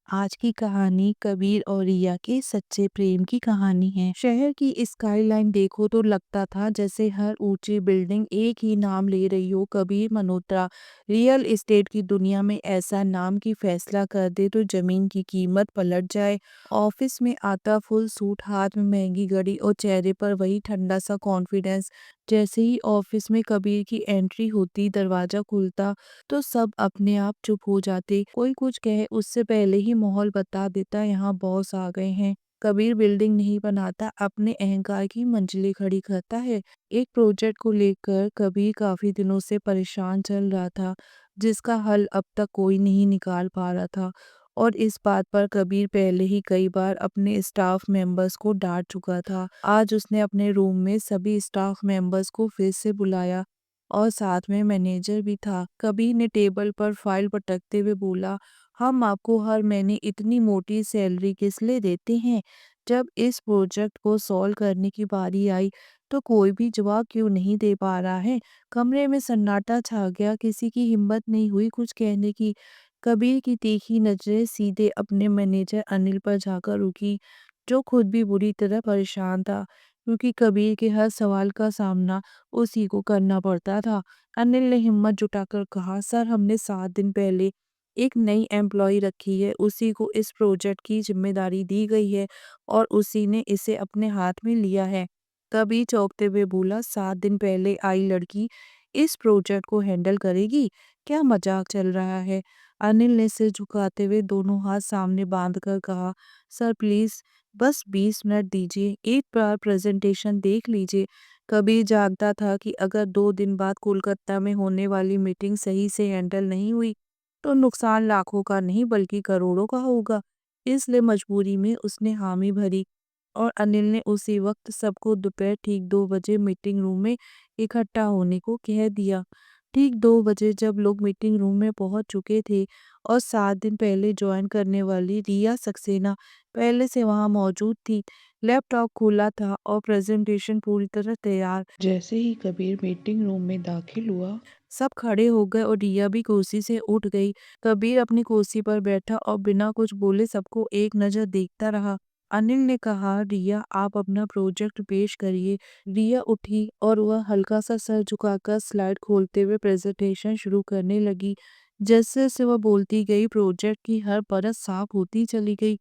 आज की कहानी कबीर और रिया के सच्चे प्रेम की कहानी है। शहर की स्काईलाइन देखो तो लगता था जैसे हर ऊंची बिल्डिंग एक ही नाम ले रही हो, कबीर मल्होत्रा। रियल एस्टेट की दुनिया में ऐसा नाम की फैसला कर दे तो जमीन की कीमत पलट जाए। ऑफिस में आता फुल सूट, हाथ में महंगी घड़ी और चेहरे पर वही ठंडा सा कॉन्फिडेंस। जैसे ही ऑफिस में कबीर की एंट्री होती, दरवाजा खुलता तो सब अपने आप चुप हो जाते। कोई कुछ कहे उससे पहले ही माहौल बता देता, यहाँ बॉस आ गए हैं। कबीर बिल्डिंग नहीं बनाता, अपने अहंकार की मंजिलें खड़ी करता है। एक प्रोजेक्ट को लेकर कबीर काफी दिनों से परेशान चल रहा था, जिसका हल अब तक कोई नहीं निकाल पा रहा था। और इस बात पर कबीर पहले ही कई बार अपने स्टाफ मेंबर्स को डांट चुका था। आज उसने अपने रूम में सभी स्टाफ मेंबर्स को फिर से बुलाया और साथ में मैनेजर भी था। कबीर ने टेबल पर फाइल पटकते हुए बोला, हम आपको हर महीने इतनी मोटी सैलरी किस लिए देते हैं? जब इस प्रोजेक्ट को सॉल्व करने की बारी आई तो कोई भी जवाब क्यों नहीं दे पा रहा है? कमरे में सन्नाटा छा गया, किसी की हिम्मत नहीं हुई कुछ कहने की। कबीर की तीखी नजरें सीधे अपने मैनेजर अनिल पर जाकर रुकी, जो खुद भी बुरी तरह परेशान था, क्योंकि कबीर के हर सवाल का सामना उसी को करना पड़ता था। अनिल ने हिम्मत जुटाकर कहा, सर हमने 7 दिन पहले एक नई एम्प्लॉय रखी है, उसी को इस प्रोजेक्ट की जिम्मेदारी दी गई है और उसी ने इसे अपने हाथ में लिया है। कबीर चौंकते हुए बोला, 7 दिन पहले आई लड़की इस प्रोजेक्ट को हैंडल करेगी? क्या मजाक चल रहा है? अनिल ने सिर झुकाते हुए दोनों हाथ सामने बांधकर कहा, सर प्लीज बस 20 मिनट दीजिए, एक बार प्रेजेंटेशन देख लीजिए। कबीर जानता था कि अगर 2 दिन बाद कोलकाता में होने वाली मीटिंग सही से हैंडल नहीं हुई तो नुकसान लाखों का नहीं बल्कि करोड़ों का होगा। इसलिए मजबूरी में उसने हामी भरी और अनिल ने उसी वक्त सबको दोपहर ठीक 2 बजे मीटिंग रूम में इकट्ठा होने को कह दिया। ठीक 2 बजे जब लोग मीटिंग रूम में पहुंच चुके थे और 7 दिन पहले ज्वाइन करने वाली रिया सक्सेना पहले से वहां मौजूद थी। लैपटॉप खुला था और प्रेजेंटेशन पूरी तरह तैयार। जैसे ही कबीर मीटिंग रूम में दाखिल हुआ, सब खड़े हो गए और रिया भी कुर्सी से उठ गई। कबीर अपनी कुर्सी पर बैठा और बिना कुछ बोले सबको एक नजर देखता रहा। अनिल ने कहा, रिया आप अपना प्रोजेक्ट पेश करिए। रिया उठी और वह हल्का सा सर झुकाकर स्लाइड खोलते हुए प्रेजेंटेशन शुरू करने लगी। जैसे जैसे वह बोलती गई, प्रोजेक्ट की हर परत साफ होती चली गई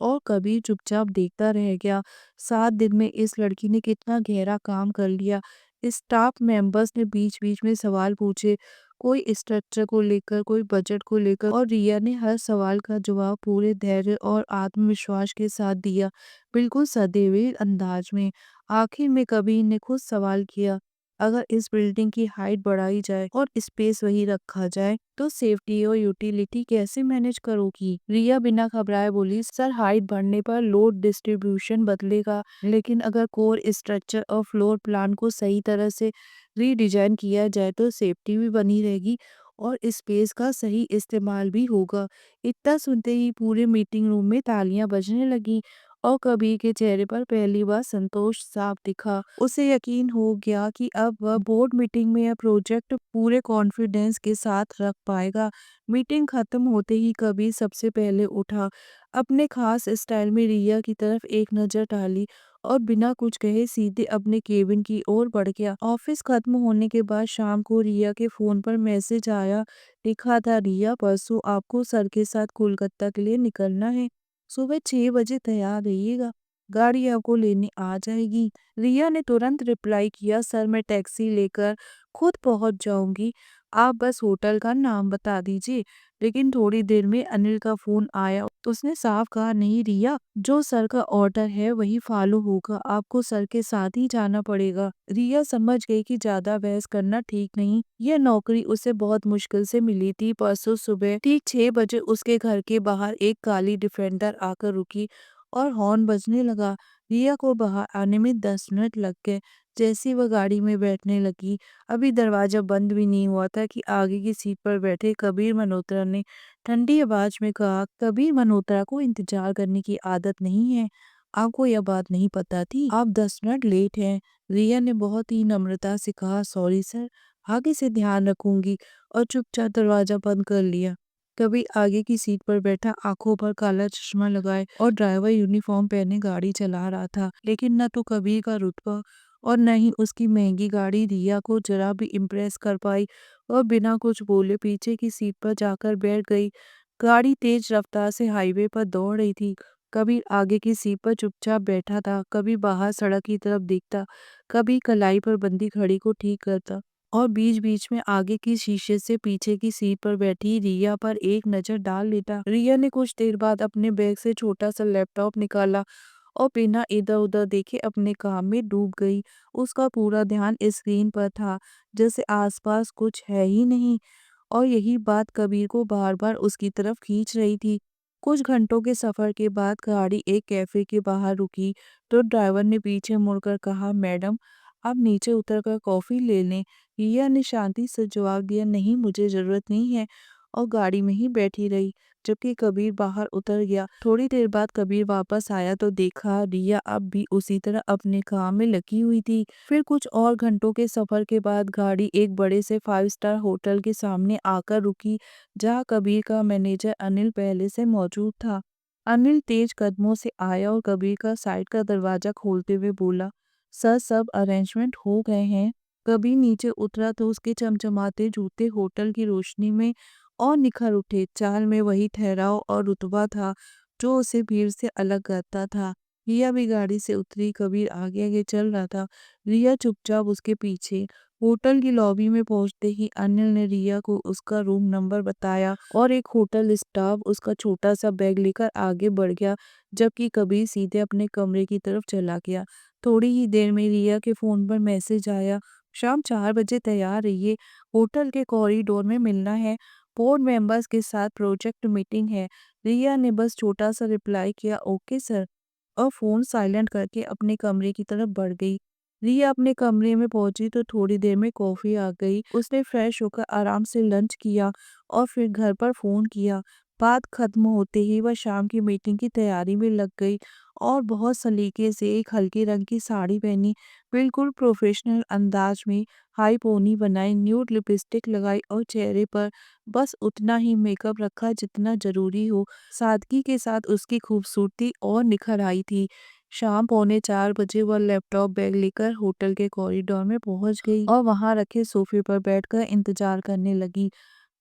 और कबीर चुपचाप देखता रह गया। 7 दिन में इस लड़की ने कितना गहरा काम कर लिया। स्टाफ मेंबर्स ने बीच बीच में सवाल पूछे, कोई स्ट्रक्चर को लेकर, कोई बजट को लेकर, और रिया ने हर सवाल का जवाब पूरे धैर्य और आत्मविश्वास के साथ दिया, बिल्कुल सधे हुए अंदाज में। आखिर में कबीर ने खुद सवाल किया, अगर इस बिल्डिंग की हाइट बढ़ाई जाए और स्पेस वही रखा जाए तो सेफ्टी और यूटिलिटी कैसे मैनेज करोगी? रिया बिना घबराए बोली, सर हाइट बढ़ने पर लोड डिस्ट्रीब्यूशन बदलेगा, लेकिन अगर कोर स्ट्रक्चर और फ्लोर प्लान को सही तरह से रीडिजाइन किया जाए तो सेफ्टी भी बनी रहेगी और स्पेस का सही इस्तेमाल भी होगा। इतना सुनते ही पूरे मीटिंग रूम में तालियां बजने लगी और कबीर के चेहरे पर पहली बार संतोष साफ दिखा। उसे यकीन हो गया कि अब वह बोर्ड मीटिंग में यह प्रोजेक्ट पूरे कॉन्फिडेंस के साथ रख पाएगा। मीटिंग खत्म होते ही कबीर सबसे पहले उठा, अपने खास स्टाइल में रिया की तरफ एक नजर डाली और बिना कुछ कहे सीधे अपने केबिन की ओर बढ़ गया। ऑफिस खत्म होने के बाद शाम को रिया के फोन पर मैसेज आया। लिखा था, रिया परसों आपको सर के साथ कोलकाता के लिए निकलना है, सुबह 6 बजे तैयार रहिएगा, गाड़ी आपको लेने आ जाएगी। रिया ने तुरंत रिप्लाई किया, सर मैं टैक्सी लेकर खुद पहुंच जाऊंगी, आप बस होटल का नाम बता दीजिए। लेकिन थोड़ी देर में अनिल का फोन आया, उसने साफ कहा, नहीं रिया, जो सर का ऑर्डर है वही फॉलो होगा, आपको सर के साथ ही जाना पड़ेगा। रिया समझ गई कि ज्यादा बहस करना ठीक नहीं, यह नौकरी उसे बहुत मुश्किल से मिली थी। परसों सुबह ठीक 6 बजे उसके घर के बाहर एक काली डिफेंडर आकर रुकी और हॉर्न बजने लगा। रिया को बाहर आने में 10 मिनट लग गए। जैसे ही वह गाड़ी में बैठने लगी, अभी दरवाजा बंद भी नहीं हुआ था कि आगे की सीट पर बैठे कबीर मल्होत्रा ने ठंडी आवाज में कहा, कबीर मल्होत्रा को इंतजार करने की आदत नहीं है, आपको यह बात नहीं पता थी, आप 10 मिनट लेट हैं। रिया ने बहुत ही नम्रता से कहा, सॉरी सर, आगे से ध्यान रखूंगी, और चुपचाप दरवाजा बंद कर लिया। कभी आगे की सीट पर बैठा, आंखों पर काला चश्मा लगाए और ड्राइवर यूनिफॉर्म पहने गाड़ी चला रहा था। लेकिन न तो कबीर का रुतबा और न ही उसकी महंगी गाड़ी रिया को जरा भी इम्प्रेस कर पाई और बिना कुछ बोले पीछे की सीट पर जाकर बैठ गई। गाड़ी तेज रफ्तार से हाईवे पर दौड़ रही थी। कबीर आगे की सीट पर चुपचाप बैठा था, कभी बाहर सड़क की तरफ देखता, कभी कलाई पर बंधी घड़ी को ठीक करता और बीच-बीच में आगे की शीशे से पीछे की सीट पर बैठी रिया पर एक नज़र डाल लेता। रिया ने कुछ देर बाद अपने बैग से छोटा-सा लैपटॉप निकाला और बिना इधर-उधर देखे अपने काम में डूब गई। उसका पूरा ध्यान स्क्रीन पर था, जैसे आसपास कुछ है ही नहीं और यही बात कबीर को बार-बार उसकी तरफ खींच रही थी। कुछ घंटों के सफ़र के बाद गाड़ी एक कैफ़े के बाहर रुकी, तो ड्राइवर ने पीछे मुड़कर कहा, "मैडम, आप नीचे उतरकर कॉफ़ी ले लें।" रिया ने शांति से जवाब दिया, "नहीं, मुझे ज़रूरत नहीं है" और गाड़ी में ही बैठी रही, जबकि कबीर बाहर उतर गया। थोड़ी देर बाद कबीर वापस आया तो देखा रिया अब भी उसी तरह अपने काम में लगी हुई थी। फिर कुछ और घंटों के सफ़र के बाद गाड़ी एक बड़े से 5 स्टार होटल के सामने आकर रुकी, जहाँ कबीर का मैनेजर अनिल पहले से मौजूद था। अनिल तेज कदमों से आया और कबीर का साइड का दरवाज़ा खोलते हुए बोला, "सर, सब अरेंजमेंट हो गए हैं।" कबीर नीचे उतरा तो उसके चमचमाते जूते होटल की रोशनी में और निखर उठे। चाल में वही ठहराव और रुतबा था जो उसे भीड़ से अलग करता था। रिया भी गाड़ी से उतरी, कबीर आगे आगे चल रहा था, रिया चुपचाप उसके पीछे। होटल की लॉबी में पहुंचते ही अनिल ने रिया को उसका रूम नंबर बताया और एक होटल स्टाफ उसका छोटा सा बैग लेकर आगे बढ़ गया, जबकि कबीर सीधे अपने कमरे की तरफ चला गया। थोड़ी ही देर में रिया के फोन पर मैसेज आया, "शाम 4 बजे तैयार रहिए, होटल के कॉरिडोर में मिलना है, बोर्ड मेंबर्स के साथ प्रोजेक्ट मीटिंग है।" रिया ने बस छोटा सा रिप्लाई किया, "ओके सर" और फोन साइलेंट करके अपने कमरे की तरफ बढ़ गई। रिया अपने कमरे में पहुंची तो थोड़ी देर में कॉफी आ गई। उसने फ्रेश होकर आराम से लंच किया और फिर घर पर फोन किया। बात खत्म होते ही वह शाम की मीटिंग की तैयारी में लग गई और बहुत सलीके से एक हल्के रंग की साड़ी पहनी, बिल्कुल प्रोफेशनल अंदाज में हाई पोनी बनाई, न्यूड लिपस्टिक लगाई और चेहरे पर बस उतना ही मेकअप रखा जितना जरूरी हो। सादगी के साथ उसकी खूबसूरती और निखर आई थी। शाम 3:45 बजे वह लैपटॉप बैग लेकर होटल के कॉरिडोर में पहुंच गई और वहां रखे सोफे पर बैठकर इंतजार करने लगी।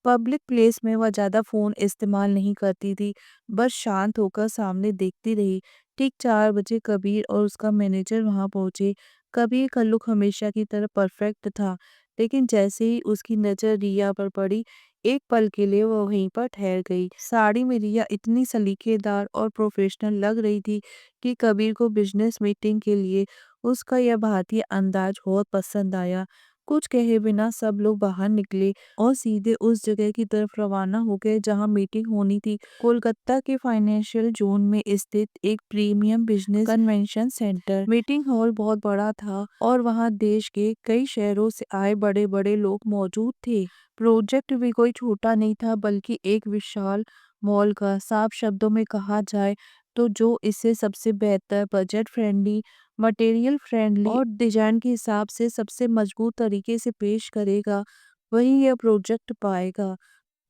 पब्लिक प्लेस में वह ज़्यादा फ़ोन इस्तेमाल नहीं करती थी, बस शांत होकर सामने देखती रही। ठीक 4 बजे कबीर और उसका मैनेजर वहाँ पहुँचे। कबीर का लुक हमेशा की तरह परफेक्ट था, लेकिन जैसे ही उसकी नज़र रिया पर पड़ी, एक पल के लिए वह वहीं पर ठहर गई। साड़ी में रिया इतनी सलीकेदार और प्रोफेशनल लग रही थी कि कबीर को बिजनेस मीटिंग के लिए उसका यह भारतीय अंदाज बहुत पसंद आया। कुछ कहे बिना सब लोग बाहर निकले और सीधे उस जगह की तरफ रवाना हो गए जहां मीटिंग होनी थी। कोलकाता के फाइनेंशियल जोन में स्थित एक premium business convention centre. Meeting hall बहुत बड़ा था और वहां देश के कई शहरों से आए बड़े बड़े लोग मौजूद थे। प्रोजेक्ट भी कोई छोटा नहीं था, बल्कि एक विशाल मॉल का, साफ शब्दों में कहा जाए तो, जो इसे सबसे बेहतर, बजट फ्रेंडली, मटेरियल फ्रेंडली और डिजाइन के हिसाब से सबसे मजबूत तरीके से पेश करेगा, वही यह प्रोजेक्ट पाएगा।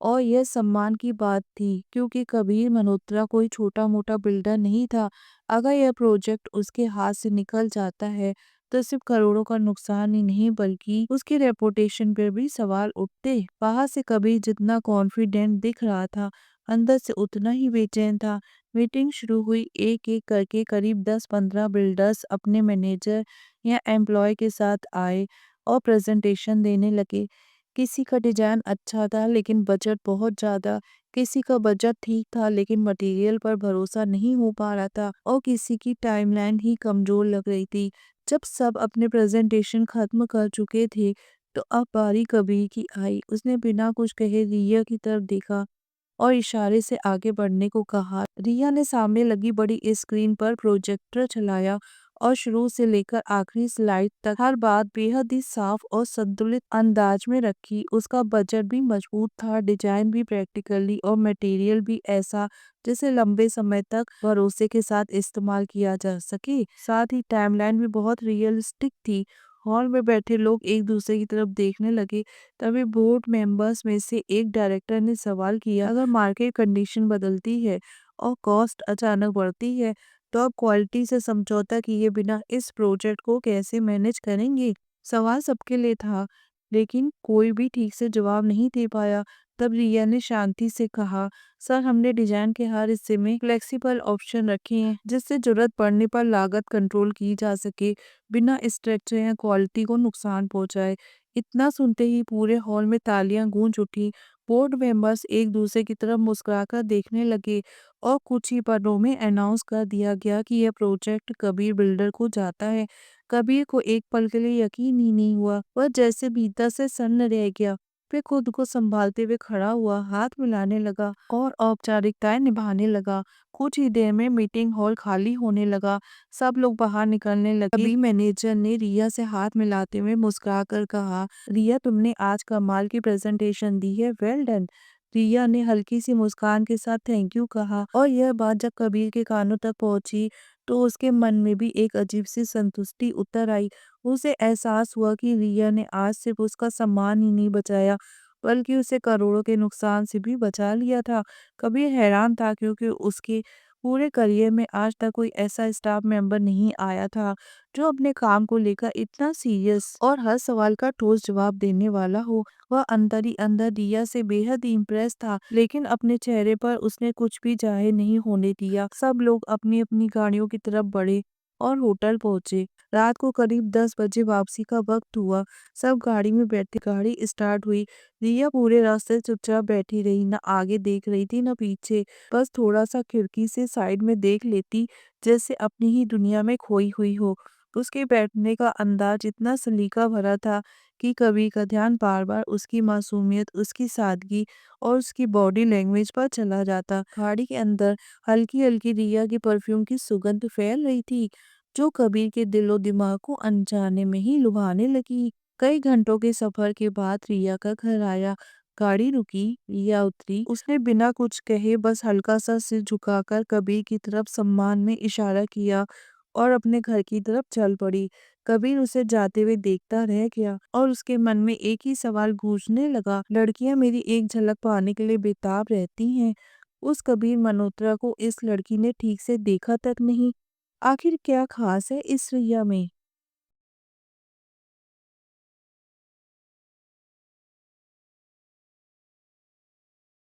और यह सम्मान की बात थी, क्योंकि कबीर मल्होत्रा कोई छोटा मोटा बिल्डर नहीं था। अगर यह प्रोजेक्ट उसके हाथ से निकल जाता है तो सिर्फ करोड़ों का नुकसान ही नहीं, बल्कि उसकी रेपुटेशन पर भी सवाल उठते। बाहर से कबीर जितना कॉन्फिडेंट दिख रहा था, अंदर से उतना ही बेचैन था। मीटिंग शुरू हुई, एक एक करके करीब 10-15 बिल्डर्स अपने मैनेजर या एम्प्लॉय के साथ आए और प्रेजेंटेशन देने लगे। किसी का डिजाइन अच्छा था लेकिन बजट बहुत ज़्यादा, किसी का बजट ठीक था लेकिन मटेरियल पर भरोसा नहीं हो पा रहा था और किसी की टाइमलाइन ही कमज़ोर लग रही थी। जब सब अपने प्रेजेंटेशन खत्म कर चुके थे तो अब बारी कबीर की आई। उसने बिना कुछ कहे रिया की तरफ देखा और इशारे से आगे बढ़ने को कहा। रिया ने सामने लगी बड़ी स्क्रीन पर प्रोजेक्टर चलाया और शुरू से लेकर आखिरी स्लाइड तक हर बात बेहद ही साफ और संतुलित अंदाज में रखी। उसका बजट भी मजबूत था, डिजाइन भी प्रैक्टिकली और मटेरियल भी ऐसा जिसे लंबे समय तक भरोसे के साथ इस्तेमाल किया जा सके। साथ ही टाइमलाइन भी बहुत रियलिस्टिक थी हॉल में बैठे लोग एक दूसरे की तरफ देखने लगे। तभी बोर्ड मेंबर्स में से एक डायरेक्टर ने सवाल किया, अगर मार्केट कंडीशन बदलती है और कॉस्ट अचानक बढ़ती है तो आप क्वालिटी से समझौता किए बिना इस प्रोजेक्ट को कैसे मैनेज करेंगे? सवाल सबके लिए था, लेकिन कोई भी ठीक से जवाब नहीं दे पाया। तब रिया ने शांति से कहा, सर हमने डिजाइन के हर हिस्से में फ्लेक्सिबल ऑप्शन रखे हैं जिससे जरूरत पड़ने पर लागत कंट्रोल की जा सके बिना स्ट्रक्चर या क्वालिटी को नुकसान पहुंचाए। इतना सुनते ही पूरे हॉल में तालियां गूंज उठी। बोर्ड मेंबर्स एक दूसरे की तरफ मुस्कुराकर देखने लगे और कुछ ही पलों में अनाउंस कर दिया गया कि यह प्रोजेक्ट कबीर बिल्डर को जाता है। कबीर को एक पल के लिए यकीन ही नहीं हुआ। वह जैसे भीतर से सन्न रह गया। फिर खुद को संभालते हुए खड़ा हुआ, हाथ मिलाने लगा और औपचारिकताएं निभाने लगा। कुछ ही देर में मीटिंग हॉल खाली होने लगा। सब लोग बाहर निकलने लगे। तभी मैनेजर ने रिया से हाथ मिलाते हुए मुस्कुरा कर कहा, रिया तुमने आज कमाल की प्रेजेंटेशन दी है, वेल डन। रिया ने हल्की सी मुस्कान के साथ थैंक यू कहा और यह बात जब कबीर के कानों तक पहुंची तो उसके मन में भी एक अजीब सी संतुष्टि उतर आई। उसे एहसास हुआ कि रिया ने आज सिर्फ उसका सम्मान ही नहीं बचाया, बल्कि उसे करोड़ों के नुकसान से भी बचा लिया था। कबीर हैरान था क्योंकि उसके पूरे करियर में आज तक कोई ऐसा स्टाफ मेंबर नहीं आया था जो अपने काम को लेकर इतना सीरियस और हर सवाल का ठोस जवाब देने वाला हो। वह अंदर ही अंदर रिया से बेहद ही इम्प्रेस था, लेकिन अपने चेहरे पर उसने कुछ भी जाहिर नहीं होने दिया। सब लोग अपनी अपनी गाड़ियों की तरफ बढ़े और होटल पहुंचे। रात को करीब 10 बजे वापसी का वक्त हुआ। सब गाड़ी में बैठे, गाड़ी स्टार्ट हुई। रिया पूरे रास्ते चुपचाप बैठी रही, न आगे देख रही थी न पीछे। बस थोड़ा सा खिड़की से साइड में देख लेती, जैसे अपनी ही दुनिया में खोई हुई हो। उसके बैठने का अंदाज इतना सलीका भरा था कि कवि का ध्यान बार बार उसकी मासूमियत, उसकी सादगी और उसकी बॉडी लैंग्वेज पर चला जाता। गाड़ी के अंदर हल्की हल्की रिया की परफ्यूम की सुगंध फैल रही थी, जो कबीर के दिलो दिमाग को अनजाने में ही लुभाने लगी। कई घंटों के सफर के बाद रिया का घर आया। गाड़ी रुकी, रिया उतरी। उसने बिना कुछ कहे बस हल्का सा सिर झुकाकर कबीर की तरफ सम्मान में इशारा किया और अपने घर की तरफ चल पड़ी। कबीर उसे जाते हुए देखता रह गया और उसके मन में एक ही सवाल गूंजने लगा, लड़कियां मेरी एक झलक पाने के लिए बेताब रहती हैं। उस कबीर मल्होत्रा को इस लड़की ने ठीक से देखा तक नहीं। आखिर क्या खास है इस रिया में?